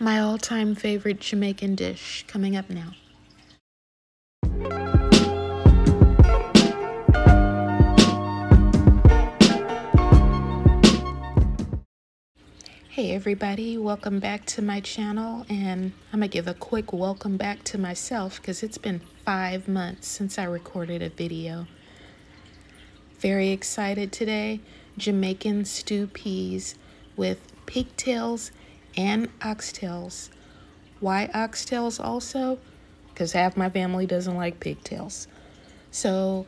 My all-time favorite Jamaican dish coming up now. Hey everybody, welcome back to my channel, and I'm gonna give a quick welcome back to myself because it's been 5 months since I recorded a video. Very excited today. Jamaican stew peas with pigtails and oxtails. Why oxtails also? Because half my family doesn't like pigtails. So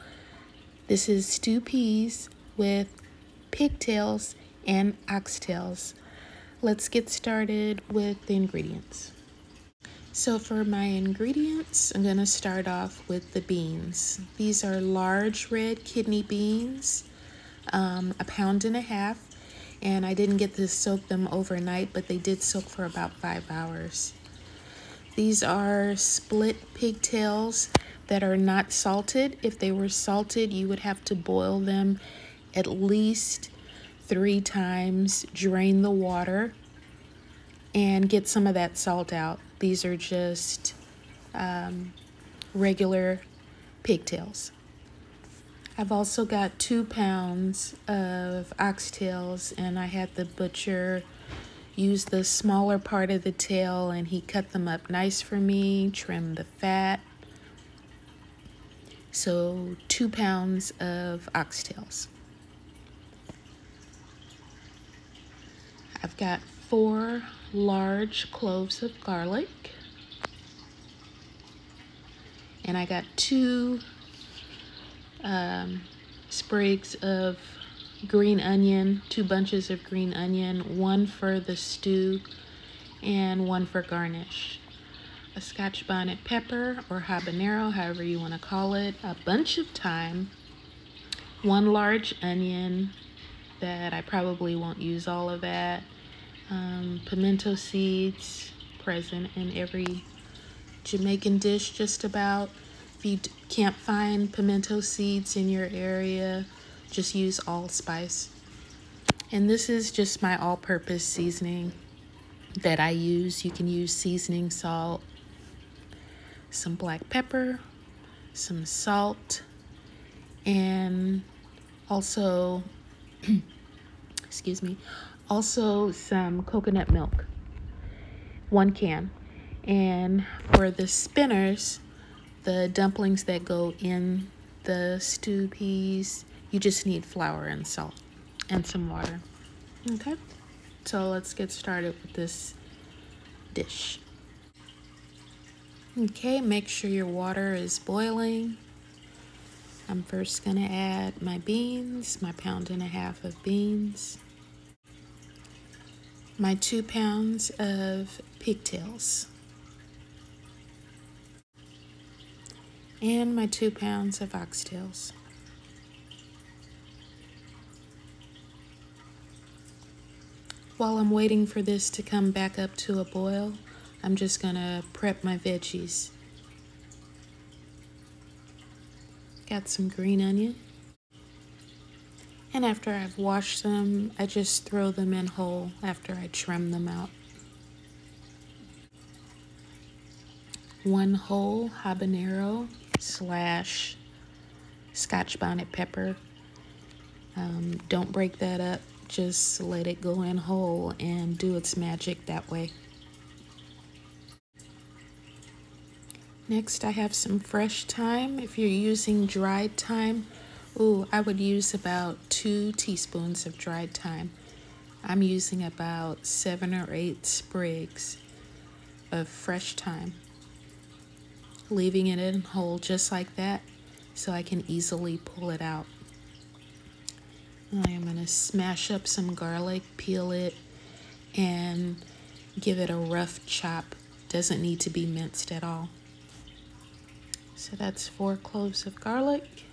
this is stew peas with pigtails and oxtails. Let's get started with the ingredients. So for my ingredients, I'm going to start off with the beans. These are large red kidney beans, 1.5 pounds, and I didn't get to soak them overnight, but they did soak for about 5 hours. These are split pigtails that are not salted. If they were salted, you would have to boil them at least 3 times, drain the water, and get some of that salt out. These are just regular pigtails. I've also got 2 pounds of oxtails, and I had the butcher use the smaller part of the tail, and he cut them up nice for me, trimmed the fat. So 2 pounds of oxtails. I've got 4 large cloves of garlic, and I got 2 sprigs of green onion, 2 bunches of green onion, 1 for the stew and 1 for garnish. A Scotch bonnet pepper or habanero, however you want to call it, a bunch of thyme, 1 large onion that I probably won't use all of that, pimento seeds, present in every Jamaican dish just about. If you can't find pimento seeds in your area, just use allspice. And this is just my all-purpose seasoning that I use. You can use seasoning salt, some black pepper, some salt, and also excuse me, also some coconut milk, 1 can. And for the spinners, the dumplings that go in the stew peas, you just need flour and salt and some water. Okay, so let's get started with this dish. Okay, make sure your water is boiling. I'm first gonna add my beans, my 1.5 pounds of beans, my 2 pounds of pigtails, and my 2 pounds of oxtails. While I'm waiting for this to come back up to a boil, I'm just gonna prep my veggies. Got some green onion. And after I've washed them, I just throw them in whole after I trim them out. 1 whole habanero / Scotch bonnet pepper. Don't break that up, just let it go in whole and do its magic that way. Next, I have some fresh thyme. If you're using dried thyme, I would use about 2 teaspoons of dried thyme. I'm using about 7 or 8 sprigs of fresh thyme. Leaving it in whole just like that so I can easily pull it out. I am going to smash up some garlic, peel it, and give it a rough chop. Doesn't need to be minced at all. So that's 4 cloves of garlic.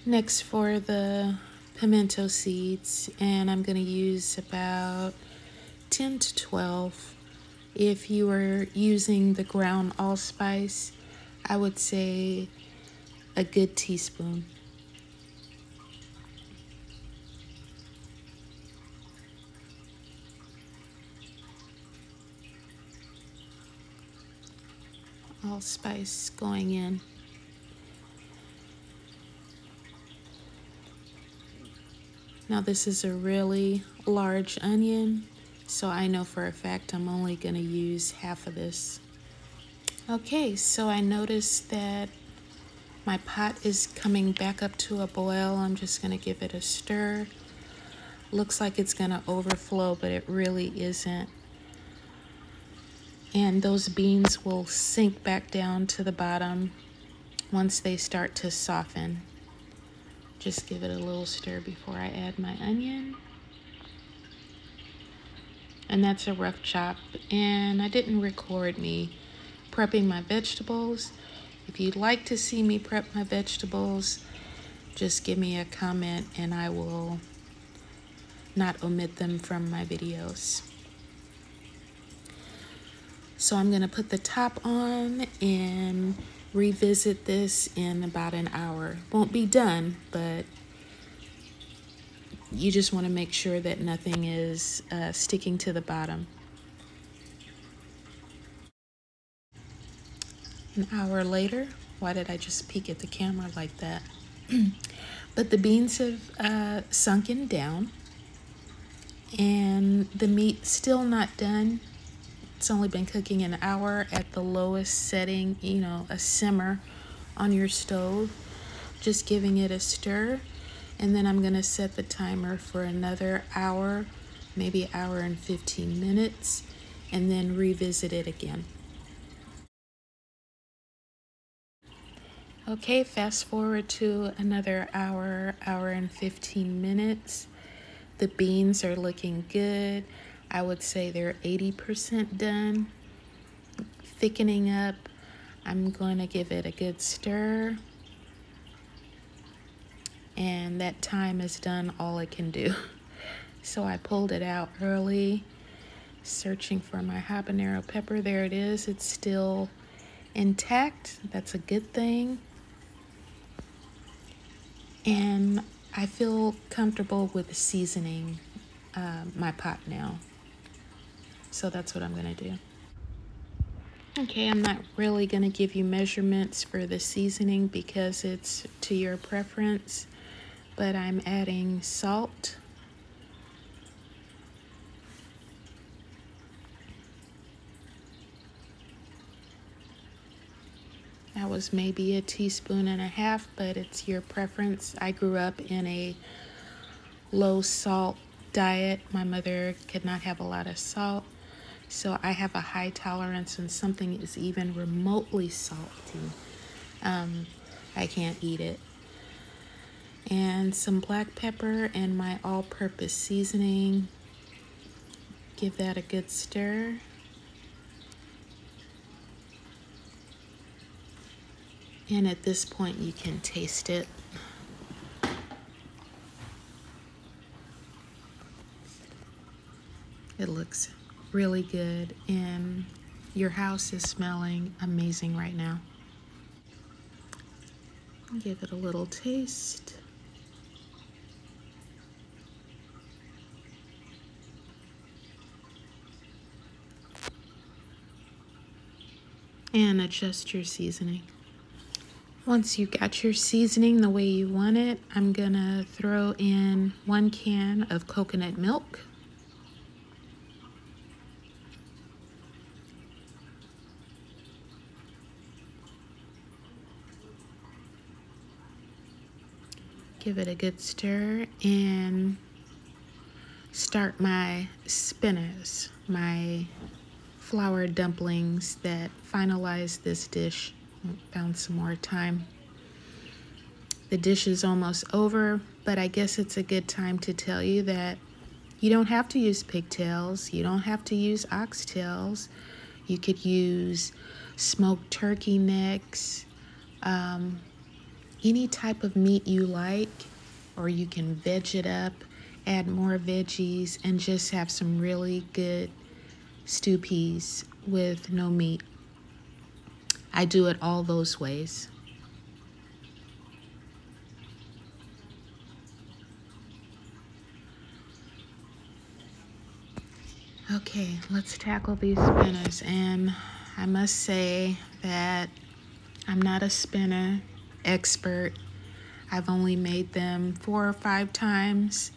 Next for the pimento seeds, and I'm going to use about 10 to 12. If you were using the ground allspice, I would say a good teaspoon. allspice going in. Now this is a really large onion, so I know for a fact I'm only going to use half of this. Okay, so I noticed that my pot is coming back up to a boil. I'm just going to give it a stir. Looks like it's going to overflow, but it really isn't. And those beans will sink back down to the bottom once they start to soften. Just give it a little stir before I add my onion. And that's a rough chop. And I didn't record me prepping my vegetables. If you'd like to see me prep my vegetables, just give me a comment and I will not omit them from my videos. So I'm going to put the top on and revisit this in about an hour. Won't be done, but you just want to make sure that nothing is sticking to the bottom. An hour later, why did I just peek at the camera like that? But the beans have sunken down and the meat still not done. It's only been cooking an hour at the lowest setting, you know, a simmer on your stove. Just giving it a stir. And then I'm going to set the timer for another hour, maybe an hour and 15 minutes, and then revisit it again. Okay, fast forward to another hour, hour and 15 minutes. The beans are looking good. I would say they're 80% done. Thickening up. I'm going to give it a good stir. And that time has done all it can do. So I pulled it out early, searching for my habanero pepper. There it is. It's still intact. That's a good thing. And I feel comfortable with seasoning my pot now. So that's what I'm going to do. Okay, I'm not really going to give you measurements for the seasoning because it's to your preference, but I'm adding salt. That was maybe a teaspoon and a half, but it's your preference. I grew up in a low salt diet. My mother could not have a lot of salt. So I have a high tolerance when something is even remotely salty. I can't eat it. And some black pepper and my all-purpose seasoning. Give that a good stir. And at this point you can taste it. It looks really good and your house is smelling amazing right now. Give it a little taste. And adjust your seasoning. Once you got your seasoning the way you want it, I'm gonna throw in 1 can of coconut milk. Give it a good stir and start my spinners, my flour dumplings that finalize this dish. Found some more time. The dish is almost over, but I guess it's a good time to tell you that you don't have to use pigtails. You don't have to use oxtails. You could use smoked turkey necks, any type of meat you like, or you can veg it up, add more veggies, and just have some really good stew peas with no meat. I do it all those ways. Okay, let's tackle these spinners. And I must say that I'm not a spinner expert. I've only made them 4 or 5 times,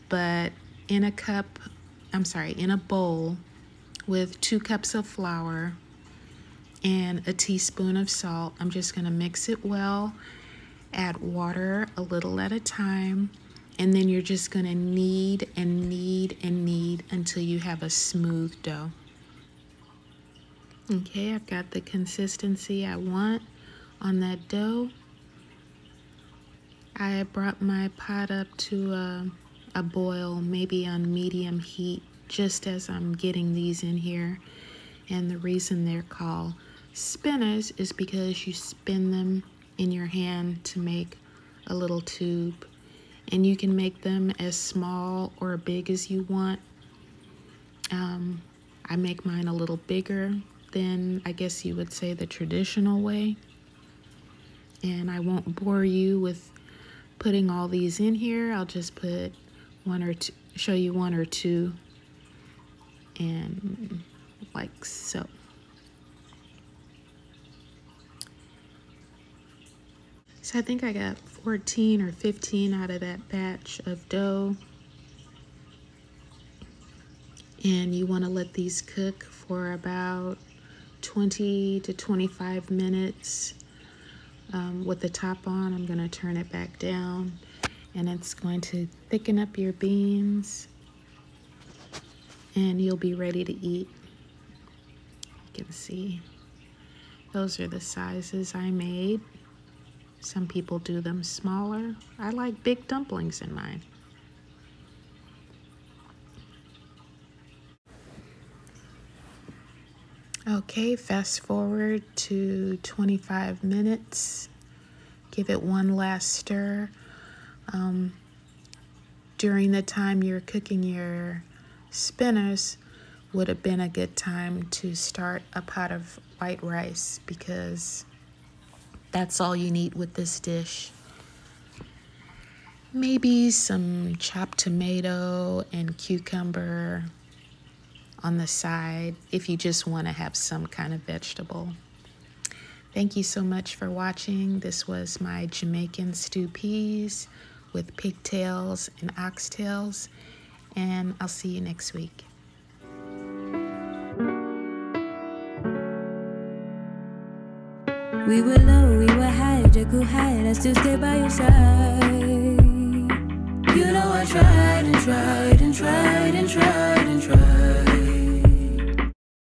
but in a bowl with 2 cups of flour and a teaspoon of salt, I'm just gonna mix it well, add water a little at a time, and then you're just gonna knead and knead and knead until you have a smooth dough. Okay, I've got the consistency I want on that dough. I brought my pot up to a boil, maybe on medium heat, just as I'm getting these in here. And the reason they're called spinners is because you spin them in your hand to make a little tube. And you can make them as small or big as you want. I make mine a little bigger than, I guess you would say, the traditional way. And I won't bore you with putting all these in here. I'll just put one or two, show you 1 or 2, and like so. So I think I got 14 or 15 out of that batch of dough. And you want to let these cook for about 20 to 25 minutes with the top on. I'm going to turn it back down, and it's going to thicken up your beans, and you'll be ready to eat. You can see those are the sizes I made. Some people do them smaller. I like big dumplings in mine. Okay, fast forward to 25 minutes. Give it one last stir. During the time you're cooking your spinners would have been a good time to start a pot of white rice, because that's all you need with this dish. Maybe some chopped tomato and cucumber on the side if you just want to have some kind of vegetable. Thank you so much for watching. This was my Jamaican stew peas with pigtails and oxtails, and I'll see you next week. We were low, we were high, Jekyll high, I still stay by your side. You know I tried and tried and tried and tried.